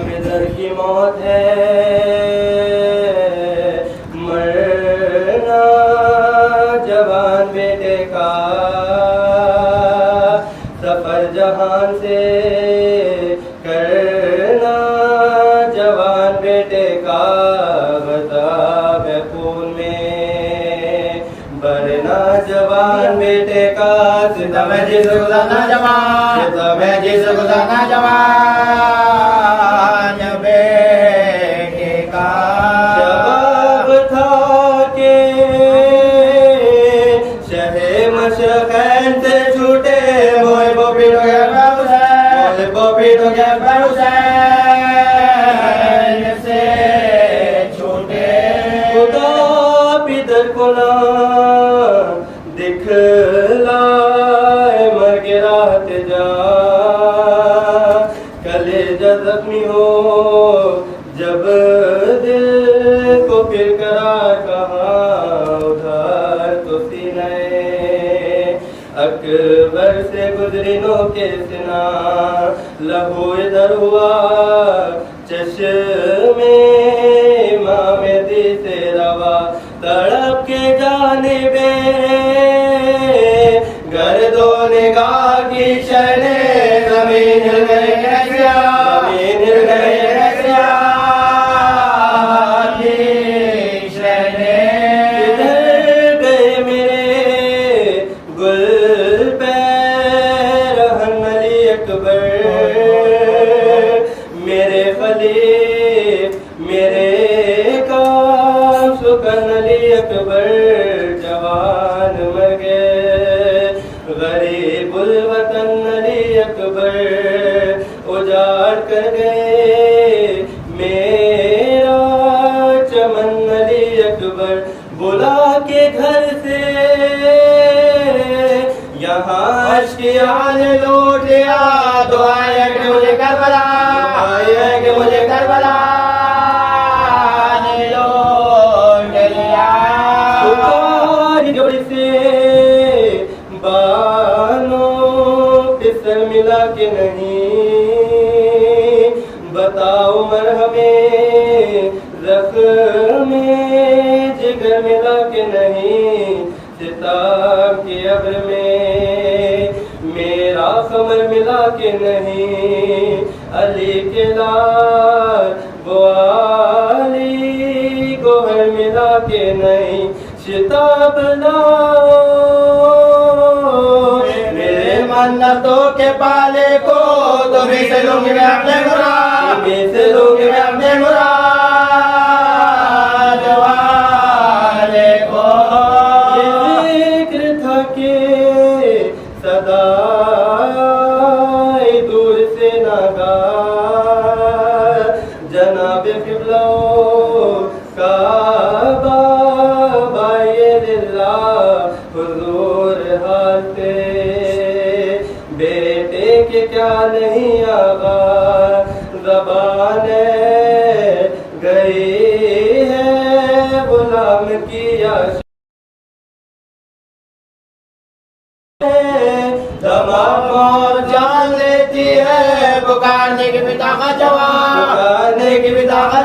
किधर की मौत है मरना जवान बेटे का, सफर जहान से करना जवान बेटे का, बता खून में भरना जवान बेटे का, सीता में जिस गुजारना जवान, सीता में जिस गुजारना जवान बेटे का। जवाब था के शहे मशक़ैन से छूटे, मोए बोपी हो गया हुसैन, मोए बोपी हो गया हुसैन से छूटे। खुदा पितर को ना दिखलाए मर के रात जा, कलेजा जख्मी हो जब दिल को फिर करार कहाँ, उधार तो सीने अकबर से गुजरी नो के सिना, लहू इधर हुआ चश्मे इमाम दी से रवा, तड़प के जानिबे गर्दो निगाह की शने, ज़मीन हिल गई रसिया, ज़मीन हिल गई रसिया की शने। किधर गए मेरे गुल रहन अली अकबर, मेरे खलीफ मेरे काम सुकन अली अकबर, जवान मर गए गरीबुल वतन अली अकबर, उजाड़ कर गए मेरा चमन अली अकबर, बुला के घर से यहाँ अश्कियान लौट लिया, दुआएं कि मुझे करबला, दुआएं कि मुझे करबला ने लौट लिया। तुम्हारी जोड़ी से बानो पिसल मिला कि नहीं, बताओ मरहमें ज़ख्म जिगर मिला कि नहीं, सिताब की अब्र में मेरा कमर मिला कि नहीं, अली के लाल बुआली गोहर मिला कि नहीं, सिताब लाओ मेरे मन्नतों के पाले को, तुम्हीं से लूंगी मैं अपने मुराद, तुम्हीं से लूंगी मैं अपने मुराद वाले को। ये जिक्र था कि सदाए दूर से नागा, जनाब क़िबला काबा बाये दिल्ला, हुजूर हाथे बेटे के क्या नहीं आगा, ज़बान गई है गुलाम की आशा, तमाम और जान लेती है पुकारने के पिता का जवाब, पुकारने के पिता का